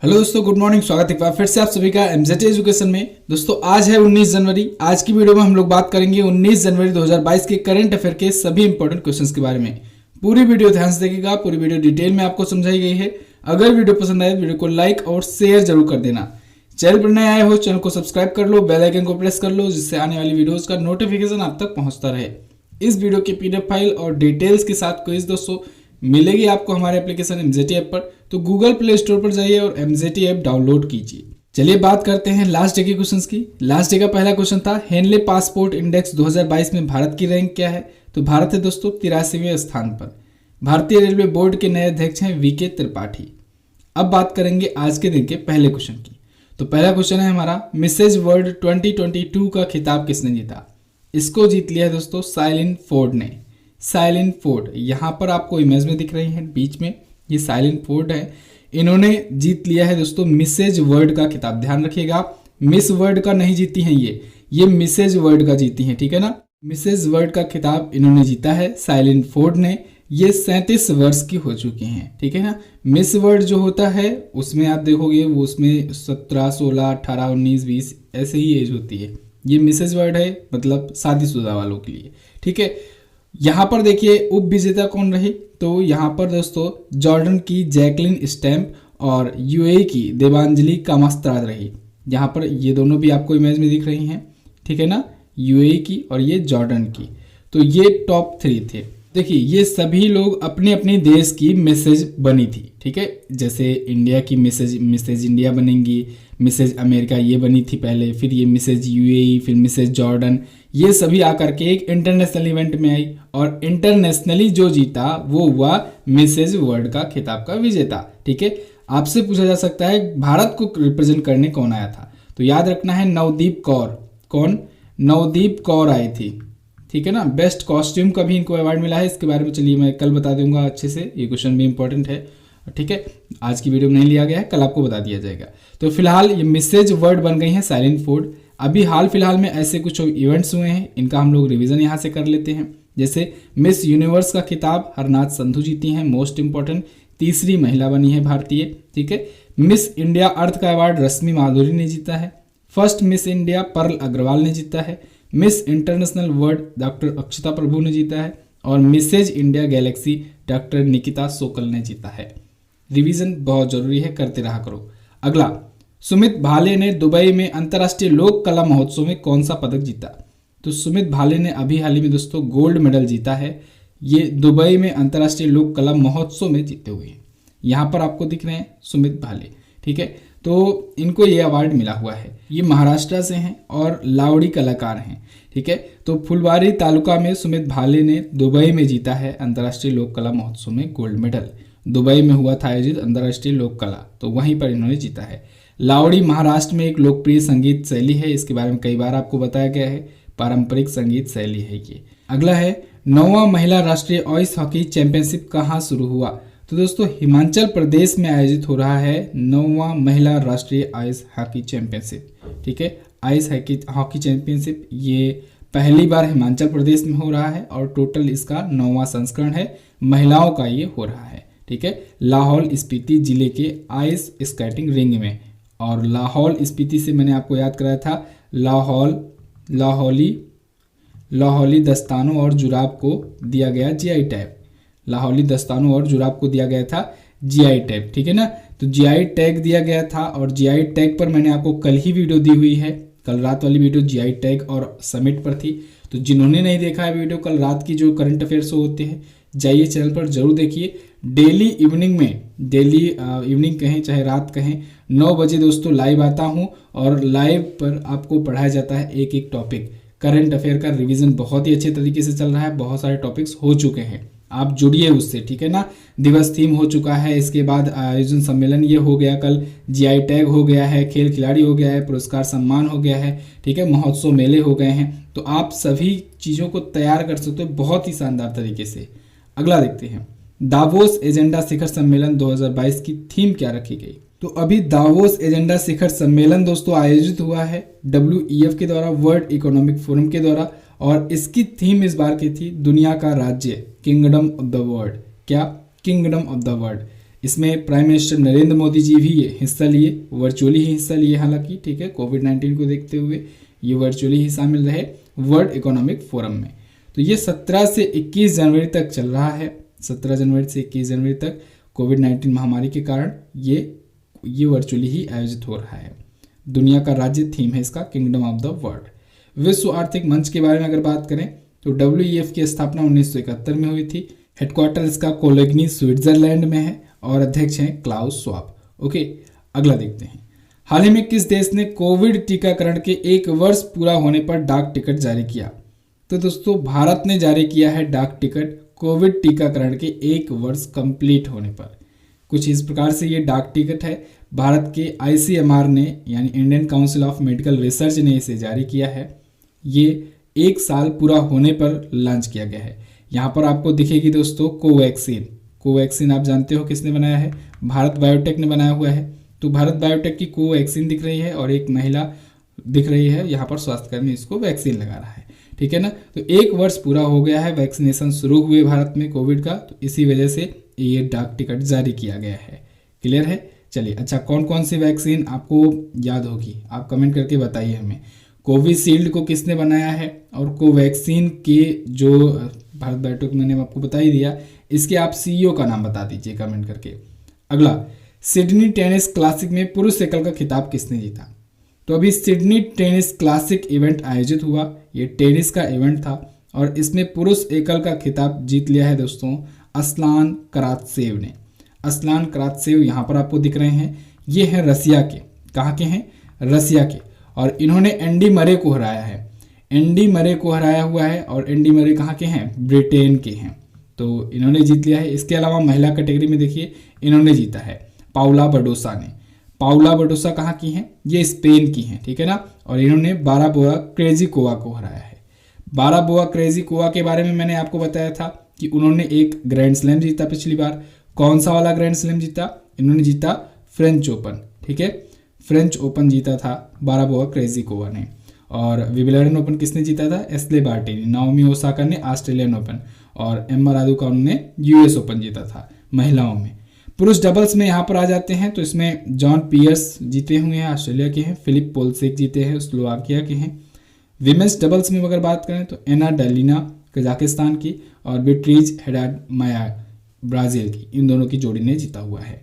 Hello दोस्तों, good morning. स्वागत है एक बार फिर से आप सभी का एमजेटी एजुकेशन में। दोस्तों आज है 19 जनवरी। आज की वीडियो में हम लोग बात करेंगे 19 जनवरी 2022 के करंट अफेयर के सभी इंपॉर्टेंट क्वेश्चंस के बारे में। पूरी वीडियो ध्यान से देखिएगा, पूरी वीडियो डिटेल में आपको समझाई गई है। अगर वीडियो पसंद आए वीडियो को लाइक और शेयर जरूर कर देना। चैनल पर नए आए हो चैनल को सब्सक्राइब कर लो, बेल आइकन को प्रेस कर लो, जिससे आने वाली वीडियोज का नोटिफिकेशन आप तक पहुंचता रहे। इस वीडियो की पीडीएफ फाइल और डिटेल्स के साथ क्विज दोस्तों मिलेगी आपको हमारे एप्लीकेशन एमजेटी ऐप पर। तो गूगल प्ले स्टोर पर जाइए और एमजेटी ऐप डाउनलोड कीजिए। चलिए बात करते हैं लास्ट डे के क्वेश्चंस की। लास्ट डे का पहला क्वेश्चन था हेनले पासपोर्ट इंडेक्स 2022 में भारत की रैंक क्या है। तो भारत है दोस्तों 83वें स्थान पर। भारतीय रेलवे बोर्ड के नए अध्यक्ष हैं वीके त्रिपाठी। अब बात करेंगे आज के दिन के पहले क्वेश्चन की। तो पहला क्वेश्चन है हमारा, मिसेज वर्ल्ड 2022 का खिताब किसने जीता। इसको जीत लिया है दोस्तों साइलिन फोर्ड ने। साइलिन फोर्ड यहाँ पर आपको इमेज में दिख रही है बीच में, ये साइलिन फोर्ड है। इन्होंने जीत लिया है दोस्तों मिसेज वर्ल्ड का खिताब। ध्यान रखिएगा, मिस वर्ल्ड का नहीं जीती हैं ये मिसेज वर्ल्ड का जीती हैं, ठीक है ना। मिसेज वर्ल्ड का खिताब इन्होंने जीता है साइलिन फोर्ड ने। ये 37 वर्ष की हो चुकी हैं, ठीक है ना। मिस वर्ल्ड जो होता है उसमें आप देखोगे वो उसमें 17, 16, 18, 19, 20 ऐसे ही एज होती है। ये मिसेज वर्ल्ड है मतलब शादीशुदा वालों के लिए, ठीक है। यहाँ पर देखिए उप विजेता कौन रही। तो यहाँ पर दोस्तों जॉर्डन की जैकलिन स्टैम्प और यूएई की देवांजलि कामस्त्राद रही। यहाँ पर ये दोनों भी आपको इमेज में दिख रही हैं, ठीक है ना, यूएई की और ये जॉर्डन की। तो ये टॉप 3 थे। देखिए ये सभी लोग अपने अपने देश की मिसेज बनी थी, ठीक है। जैसे इंडिया की मिसेज इंडिया बनेंगी, मिसेज अमेरिका ये बनी थी पहले, फिर ये मिसेज यूएई, फिर मिसेज जॉर्डन, ये सभी आकर के एक इंटरनेशनल इवेंट में आई और इंटरनेशनली जो जीता वो हुआ मिसेज वर्ल्ड का खिताब का विजेता, ठीक है। आपसे पूछा जा सकता है भारत को रिप्रेजेंट करने कौन आया था। तो याद रखना है नवदीप कौर। कौन? नवदीप कौर आई थी, ठीक है ना। बेस्ट कॉस्ट्यूम का भी इनको अवार्ड मिला है। इसके बारे में चलिए मैं कल बता दूंगा अच्छे से, ये क्वेश्चन भी इंपॉर्टेंट है, ठीक है। आज की वीडियो में नहीं लिया गया है, कल आपको बता दिया जाएगा। तो फिलहाल ये मिसेज वर्ल्ड बन गई हैं साइलिन फोर्ड। अभी हाल फिलहाल में ऐसे कुछ इवेंट्स हुए हैं, इनका हम लोग रिवीजन यहाँ से कर लेते हैं। जैसे मिस यूनिवर्स का खिताब हरनाथ संधू जीती हैं, मोस्ट इंपॉर्टेंट, तीसरी महिला बनी है भारतीय, ठीक है। मिस इंडिया अर्थ का अवार्ड रश्मि माधुरी ने जीता है। First Miss India Pearl Agarwal ने जीता है। Miss International World doctor Akshata Prabhu ने जीता है और Mrs India Galaxy doctor Nikita Sokal ने जीता है। रिवीजन बहुत जरूरी है, करते रहा करो। अगला, सुमित भाले ने दुबई में अंतर्राष्ट्रीय लोक कला महोत्सव में कौन सा पदक जीता। तो सुमित भाले ने अभी हाल ही में दोस्तों गोल्ड मेडल जीता है। ये दुबई में अंतर्राष्ट्रीय लोक कला महोत्सव में जीते हुए हैं। यहाँ पर आपको दिख रहे हैं सुमित भाले, ठीक है। तो इनको ये अवार्ड मिला हुआ है। ये महाराष्ट्र से हैं और लावड़ी कलाकार हैं, ठीक है। तो फुलबारी तालुका में सुमित भाले ने दुबई में जीता है अंतर्राष्ट्रीय लोक कला महोत्सव में गोल्ड मेडल। दुबई में हुआ था आयोजित अंतर्राष्ट्रीय लोक कला, तो वहीं पर इन्होंने जीता है। लावड़ी महाराष्ट्र में एक लोकप्रिय संगीत शैली है, इसके बारे में कई बार आपको बताया गया है। पारंपरिक संगीत शैली है ये। अगला है 9वां महिला राष्ट्रीय आइस हॉकी चैंपियनशिप कहाँ शुरू हुआ। तो दोस्तों हिमाचल प्रदेश में आयोजित हो रहा है 9वां महिला राष्ट्रीय आइस हॉकी चैंपियनशिप, ठीक है। आइस हॉकी चैंपियनशिप ये पहली बार हिमाचल प्रदेश में हो रहा है और टोटल इसका 9वां संस्करण है। महिलाओं का ये हो रहा है, ठीक है। लाहौल स्पीति जिले के आइस स्केटिंग रिंग में। और लाहौल स्पीति से मैंने आपको याद कराया था लाहौली दस्तानों और जुराब को दिया गया जीआई टैग। लाहौली दस्तानों और जुराब को दिया गया था जीआई टैग, ठीक है ना। तो जीआई टैग दिया गया था और जीआई टैग पर मैंने आपको कल ही वीडियो दी हुई है। कल रात वाली वीडियो जीआई टैग और समिट पर थी। तो जिन्होंने नहीं देखा है वीडियो, कल रात की जो करंट अफेयर्स होते हैं जाइए चैनल पर जरूर देखिए। डेली इवनिंग में, डेली इवनिंग कहें चाहे रात कहें, 9 बजे दोस्तों लाइव आता हूं और लाइव पर आपको पढ़ाया जाता है एक एक टॉपिक। करंट अफेयर का रिवीजन बहुत ही अच्छे तरीके से चल रहा है, बहुत सारे टॉपिक्स हो चुके हैं, आप जुड़िए उससे, ठीक है ना। दिवस थीम हो चुका है, इसके बाद आयोजन सम्मेलन ये हो गया, कल जीआई टैग हो गया है, खेल खिलाड़ी हो गया है, पुरस्कार सम्मान हो गया है, ठीक है, महोत्सव मेले हो गए हैं। तो आप सभी चीज़ों को तैयार कर सकते हो बहुत ही शानदार तरीके से। अगला देखते हैं, दावोस एजेंडा शिखर सम्मेलन 2022 की थीम क्या रखी गई। तो अभी दावोस एजेंडा शिखर सम्मेलन दोस्तों आयोजित हुआ है WEF के द्वारा, वर्ल्ड इकोनॉमिक फोरम के द्वारा, और इसकी थीम इस बार की थी दुनिया का राज्य, किंगडम ऑफ द वर्ल्ड। क्या? Kingdom of the world. इसमें प्राइम मिनिस्टर नरेंद्र मोदी जी भी हिस्सा लिए, वर्चुअली ही हिस्सा लिए हालांकि, ठीक है, कोविड-19 को देखते हुए ये वर्चुअली ही शामिल रहे वर्ल्ड इकोनॉमिक फोरम में। तो ये 17 से 21 जनवरी तक चल रहा है। 17 जनवरी से 21 जनवरी तक कोविड-19 महामारी के कारण ये वर्चुअली ही आयोजित हो रहा है। दुनिया का राज्य थीम है इसका किंगडम ऑफ द वर्ल्ड। विश्व आर्थिक मंच के बारे में अगर बात करें तो WEF की स्थापना 1971 में हुई थी। हेडक्वार्टर इसका कोलोग्नी स्विट्जरलैंड में है और अध्यक्ष हैं क्लाउस श्वाब। ओके, अगला देखते हैं। हाल ही में किस देश ने कोविड टीकाकरण के 1 वर्ष पूरा होने पर डाक टिकट जारी किया? तो दोस्तों भारत ने जारी किया है डाक टिकट कोविड टीकाकरण के 1 वर्ष कंप्लीट होने पर। कुछ इस प्रकार से ये डाक टिकट है। भारत के ICMR ने यानी Indian council of medical research ने इसे जारी किया है। ये 1 साल पूरा होने पर लॉन्च किया गया है। यहाँ पर आपको दिखेगी दोस्तों कोवैक्सीन आप जानते हो किसने बनाया है? भारत बायोटेक ने बनाया हुआ है। तो भारत बायोटेक की कोवैक्सीन दिख रही है और एक महिला दिख रही है, यहाँ पर स्वास्थ्यकर्मी इसको वैक्सीन लगा रहा है, ठीक है ना। तो 1 वर्ष पूरा हो गया है, वैक्सीनेशन शुरू हुए भारत में कोविड का, तो इसी वजह से ये डाक टिकट जारी किया गया है। क्लियर है? चलिए, अच्छा कौन कौन सी वैक्सीन आपको याद होगी आप कमेंट करके बताइए हमें। कोविशील्ड को किसने बनाया है और कोवैक्सीन के जो भारत बायोटेक मैंने आपको बता ही दिया, इसके आप CEO का नाम बता दीजिए कमेंट करके। अगला, सिडनी टेनिस क्लासिक में पुरुष एकल का खिताब किसने जीता? तो अभी सिडनी टेनिस क्लासिक इवेंट आयोजित हुआ। ये टेनिस का इवेंट था और इसमें पुरुष एकल का खिताब जीत लिया है दोस्तों असलान करात्सेव ने। असलान करात्सेव यहाँ पर आपको दिख रहे हैं, ये हैं रसिया के। कहाँ के हैं? रसिया के। और इन्होंने एंडी मरे को हराया है। एंडी मरे को हराया हुआ है और एंडी मरे कहाँ के हैं? ब्रिटेन के हैं। तो इन्होंने जीत लिया है। इसके अलावा महिला कैटेगरी में देखिए इन्होंने जीता है पाउला बडोसा ने। पाउला बडोसा कहाँ की हैं? ये स्पेन की हैं, ठीक है ना। और इन्होंने बाराबोआ क्रेजिकोवा को हराया है। बाराबोआ क्रेजिकोवा के बारे में मैंने आपको बताया था कि उन्होंने एक ग्रैंड स्लैम जीता पिछली बार। कौन सा वाला ग्रैंड स्लैम जीता? इन्होंने जीता फ्रेंच ओपन, ठीक है, फ्रेंच ओपन जीता था बाराबोआ क्रेजिकोवा ने। और विंबलडन ओपन किसने जीता था? Ashleigh Barty. नाओमी ओसाका ने ऑस्ट्रेलियन ओपन और एम्मा रादुकानु ने US ओपन जीता था महिलाओं में। पुरुष डबल्स में यहाँ पर आ जाते हैं तो इसमें जॉन पियर्स जीते हुए हैं, ऑस्ट्रेलिया के हैं। फिलिप पोलसेक जीते हैं, स्लोवाकिया के हैं। विमेंस डबल्स में अगर बात करें तो एना डालिना कजाकिस्तान की और बीट्रीज हेडाड माया ब्राजील की, इन दोनों की जोड़ी ने जीता हुआ है।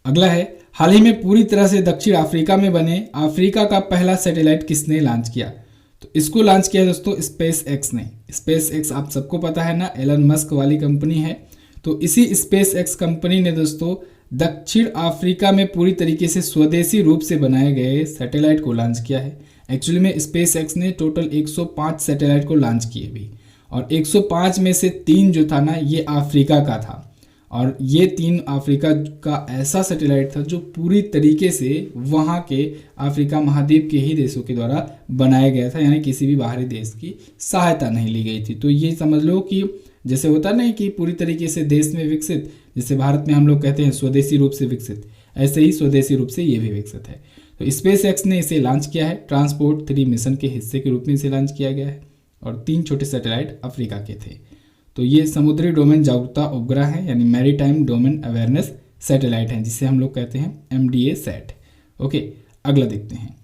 अगला है, हाल ही में पूरी तरह से दक्षिण अफ्रीका में बने अफ्रीका का पहला सैटेलाइट किसने लॉन्च किया? तो इसको लॉन्च किया दोस्तों स्पेस एक्स ने। स्पेस एक्स आप सबको पता है ना, एलन मस्क वाली कंपनी है। तो इसी स्पेस एक्स कंपनी ने दोस्तों दक्षिण अफ्रीका में पूरी तरीके से स्वदेशी रूप से बनाए गए सैटेलाइट को लॉन्च किया है। एक्चुअली में स्पेस एक्स ने टोटल 105 सैटेलाइट को लॉन्च किए भी, और 105 में से 3 जो था ना ये अफ्रीका का था। और ये 3 अफ्रीका का ऐसा सैटेलाइट था जो पूरी तरीके से वहाँ के अफ्रीका महाद्वीप के ही देशों के द्वारा बनाया गया था, यानी किसी भी बाहरी देश की सहायता नहीं ली गई थी। तो ये समझ लो कि जैसे होता नहीं कि पूरी तरीके से देश में विकसित, जैसे भारत में हम लोग कहते हैं स्वदेशी रूप से विकसित, ऐसे ही स्वदेशी रूप से ये भी विकसित है। तो स्पेस एक्स ने इसे लॉन्च किया है। ट्रांसपोर्ट 3 मिशन के हिस्से के रूप में इसे लॉन्च किया गया है और 3 छोटे सैटेलाइट अफ्रीका के थे। तो ये समुद्री डोमेन जागरूकता उपग्रह है, यानी मैरीटाइम डोमेन अवेयरनेस सैटेलाइट हैं, जिसे हम लोग कहते हैं MDA सैट। ओके, अगला देखते हैं।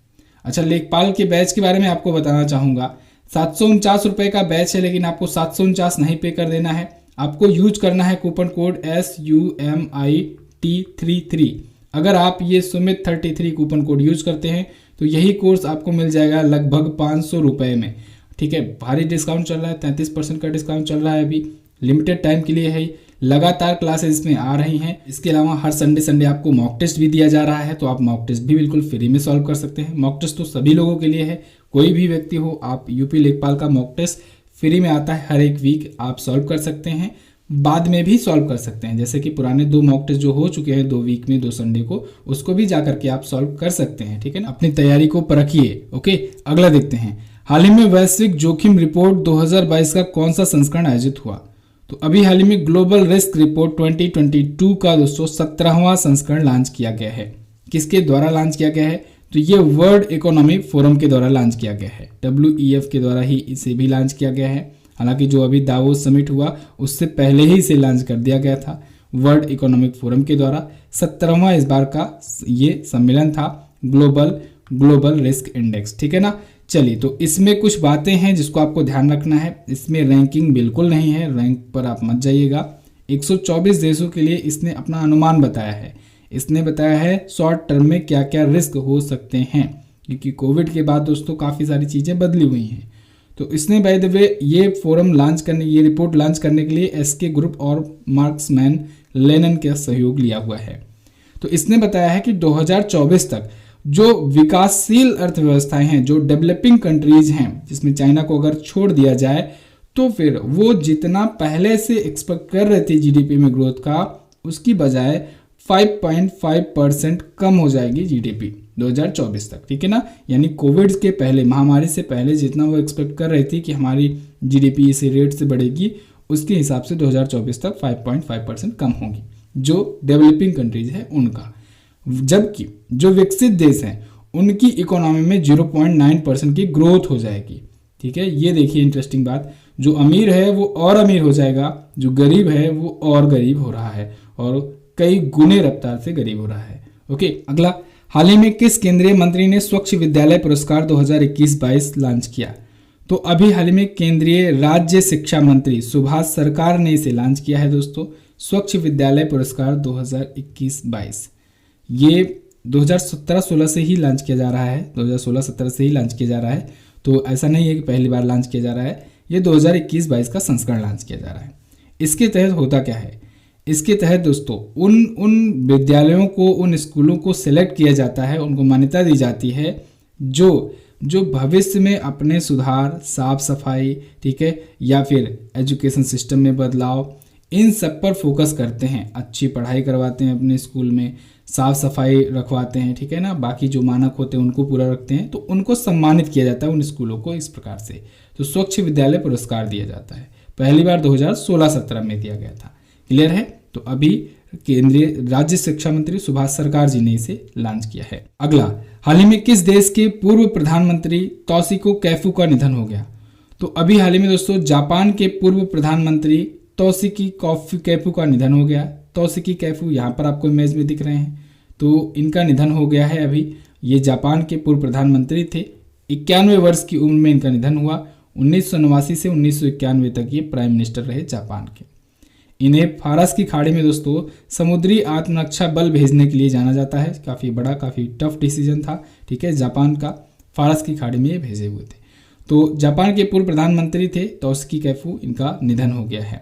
अच्छा, लेखपाल के बैच के बारे में आपको बताना चाहूँगा। 749 रुपये का बैच है, लेकिन आपको 749 नहीं पे कर देना है। आपको यूज करना है कूपन कोड SUMIT33। अगर आप ये सुमित 33 कूपन कोड यूज करते हैं तो यही कोर्स आपको मिल जाएगा लगभग 500 रुपये में, ठीक है। भारी डिस्काउंट चल रहा है, 33% का डिस्काउंट चल रहा है, अभी लिमिटेड टाइम के लिए है। लगातार क्लासेस में आ रही हैं। इसके अलावा हर संडे आपको मॉक टेस्ट भी दिया जा रहा है, तो आप मॉक टेस्ट भी बिल्कुल फ्री में सॉल्व कर सकते हैं। मॉक टेस्ट तो सभी लोगों के लिए है, कोई भी व्यक्ति हो, आप यूपी लेखपाल का मॉक टेस्ट फ्री में आता है। हर एक वीक आप सॉल्व कर सकते हैं, बाद में भी सॉल्व कर सकते हैं। जैसे कि पुराने 2 मॉक टेस्ट जो हो चुके हैं 2 वीक में 2 संडे को, उसको भी जा करके आप सॉल्व कर सकते हैं, ठीक है ना। अपनी तैयारी को परखिए। ओके, अगला देखते हैं। हाल ही में वैश्विक जोखिम रिपोर्ट 2022 का कौन सा संस्करण आयोजित हुआ? तो अभी हाल ही में ग्लोबल रिस्क रिपोर्ट 2022 का दोस्तों 17वां संस्करण लॉन्च किया गया है। किसके द्वारा लॉन्च किया गया है? तो ये वर्ल्ड इकोनॉमिक फोरम के द्वारा लॉन्च किया गया है। WEF के द्वारा ही इसे भी लॉन्च किया गया है। हालांकि जो अभी दावोस समिट हुआ उससे पहले ही इसे लॉन्च कर दिया गया था। वर्ल्ड इकोनॉमिक फोरम के द्वारा। 17वां इस बार का ये सम्मेलन था, ग्लोबल रिस्क इंडेक्स, ठीक है ना। चलिए, तो इसमें कुछ बातें हैं जिसको आपको ध्यान रखना है। इसमें रैंकिंग बिल्कुल नहीं है, रैंक पर आप मत जाइएगा। 124 देशों के लिए इसने अपना अनुमान बताया है। इसने बताया है शॉर्ट टर्म में क्या क्या रिस्क हो सकते हैं, क्योंकि कोविड के बाद दोस्तों काफ़ी सारी चीज़ें बदली हुई हैं। तो इसने बाय द वे ये रिपोर्ट लॉन्च करने के लिए एसके ग्रुप और मार्क्समैन लेनिन का सहयोग लिया हुआ है। तो इसने बताया है कि 2024 तक जो विकासशील अर्थव्यवस्थाएं हैं, जो डेवलपिंग कंट्रीज हैं, जिसमें चाइना को अगर छोड़ दिया जाए, तो फिर वो जितना पहले से एक्सपेक्ट कर रहे थे जीडीपी में ग्रोथ का, उसकी बजाय 5.5% कम हो जाएगी जीडीपी 2024 तक, ठीक है ना। यानी कोविड के पहले, महामारी से पहले जितना वो एक्सपेक्ट कर रही थी कि हमारी जीडीपी इसी रेट से बढ़ेगी, उसके हिसाब से 2024 तक 5.5% कम होगी जो डेवलपिंग कंट्रीज है उनका। जबकि जो विकसित देश हैं उनकी इकोनॉमी में 0.9% की ग्रोथ हो जाएगी, ठीक है। ये देखिए इंटरेस्टिंग बात, जो अमीर है वो और अमीर हो जाएगा, जो गरीब है वो और गरीब हो रहा है, और कई गुने रफ्तार से गरीब हो रहा है। ओके, अगला, हाल ही में किस केंद्रीय मंत्री ने स्वच्छ विद्यालय पुरस्कार 2021-22 लॉन्च किया? तो अभी हाल ही में केंद्रीय राज्य शिक्षा मंत्री सुभाष सरकार ने इसे लॉन्च किया है दोस्तों, स्वच्छ विद्यालय पुरस्कार 2021-22। ये 2017-16 से ही लॉन्च किया जा रहा है, 2016-17 से ही लॉन्च किया जा रहा है। तो ऐसा नहीं है कि पहली बार लॉन्च किया जा रहा है, ये 2021-22 का संस्करण लॉन्च किया जा रहा है। इसके तहत होता क्या है? इसके तहत दोस्तों उन विद्यालयों को, उन स्कूलों को सिलेक्ट किया जाता है, उनको मान्यता दी जाती है जो भविष्य में अपने सुधार, साफ सफाई, ठीक है, या फिर एजुकेशन सिस्टम में बदलाव, इन सब पर फोकस करते हैं। अच्छी पढ़ाई करवाते हैं अपने स्कूल में, साफ सफाई रखवाते हैं, ठीक है ना, बाकी जो मानक होते हैं उनको पूरा रखते हैं, तो उनको सम्मानित किया जाता है उन स्कूलों को इस प्रकार से। तो स्वच्छ विद्यालय पुरस्कार दिया जाता है, पहली बार 2016-17 में दिया गया था। क्लियर है? तो अभी केंद्रीय राज्य शिक्षा मंत्री सुभाष सरकार जी ने इसे लॉन्च किया है। अगला, हाल ही में किस देश के पूर्व प्रधानमंत्री तोशिको कैफू का निधन हो गया? तो अभी हाल ही में दोस्तों जापान के पूर्व प्रधानमंत्री तोशिकी कैफू का निधन हो गया। तोशिकी कैफू यहाँ पर आपको इमेज में दिख रहे हैं, तो इनका निधन हो गया है अभी। ये जापान के पूर्व प्रधानमंत्री थे, 91 वर्ष की उम्र में इनका निधन हुआ। 1989 से 1991 तक ये प्राइम मिनिस्टर रहे जापान के। इन्हें फारस की खाड़ी में दोस्तों समुद्री आत्मरक्षा बल भेजने के लिए जाना जाता है। काफ़ी बड़ा, काफ़ी टफ डिसीजन था, ठीक है, जापान का, फारस की खाड़ी में ये भेजे हुए थे। तो जापान के पूर्व प्रधानमंत्री थे तोशिकी कैफू, इनका निधन हो गया है।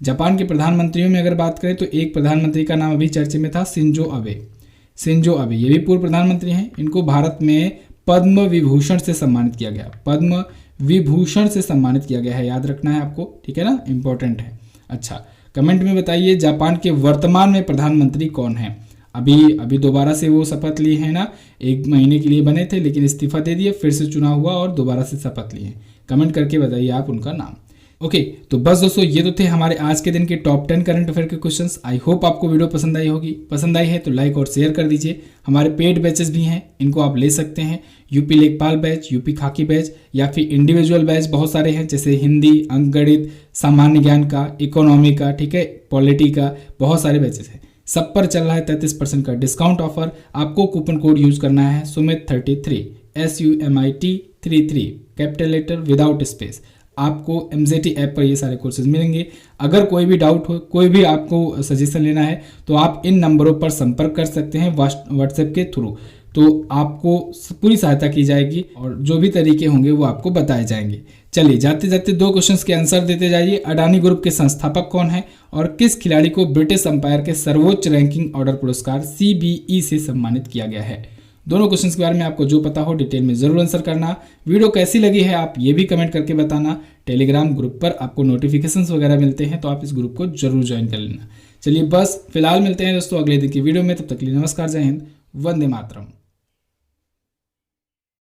जापान के प्रधानमंत्रियों में अगर बात करें तो एक प्रधानमंत्री का नाम अभी चर्चे में था, शिंजो अबे, ये भी पूर्व प्रधानमंत्री हैं। इनको भारत में पद्म विभूषण से सम्मानित किया गया, पद्म विभूषण से सम्मानित किया गया है, याद रखना है आपको, ठीक है ना, इंपॉर्टेंट है। अच्छा, कमेंट में बताइए जापान के वर्तमान में प्रधानमंत्री कौन है? अभी दोबारा से वो शपथ लिए हैं ना, 1 महीने के लिए बने थे लेकिन इस्तीफा दे दिए, फिर से चुनाव हुआ और दोबारा से शपथ लिए हैं। कमेंट करके बताइए आप उनका नाम। ओके, तो बस दोस्तों ये तो थे हमारे आज के दिन के टॉप 10 करंट अफेयर के क्वेश्चंस। आई होप आपको वीडियो पसंद आई होगी। पसंद आई है तो लाइक और शेयर कर दीजिए। हमारे पेड बैचेस भी हैं, इनको आप ले सकते हैं। यूपी लेखपाल बैच, यूपी खाकी बैच, या फिर इंडिविजुअल बैच बहुत सारे हैं, जैसे हिंदी, अंकगणित, सामान्य ज्ञान का, इकोनॉमी का, ठीक है, पॉलिटी का, बहुत सारे बैचेस हैं। सब पर चल रहा है 33% का डिस्काउंट ऑफर। आपको कूपन कोड यूज करना है SUMIT33, SUMIT33, capital letter without space. आपको MZT ऐप पर ये सारे कोर्सेज मिलेंगे। अगर कोई भी डाउट हो, कोई भी आपको सजेशन लेना है, तो आप इन नंबरों पर संपर्क कर सकते हैं व्हाट्सएप के थ्रू। तो आपको पूरी सहायता की जाएगी और जो भी तरीके होंगे वो आपको बताए जाएंगे। चलिए जाते जाते 2 क्वेश्चंस के आंसर देते जाइए। अडानी ग्रुप के संस्थापक कौन है और किस खिलाड़ी को ब्रिटिश अंपायर के सर्वोच्च रैंकिंग ऑर्डर पुरस्कार CBE से सम्मानित किया गया है? दोनों क्वेश्चंस के बारे में आपको जो पता हो डिटेल में जरूर आंसर करना। वीडियो कैसी लगी है आप ये भी कमेंट करके बताना। टेलीग्राम ग्रुप पर आपको नोटिफिकेशंस वगैरह मिलते हैं, तो आप इस ग्रुप को जरूर ज्वाइन कर लेना। चलिए बस फिलहाल मिलते हैं दोस्तों अगले दिन की वीडियो में, तब तक के लिए नमस्कार, जय हिंद, वंदे मातरम।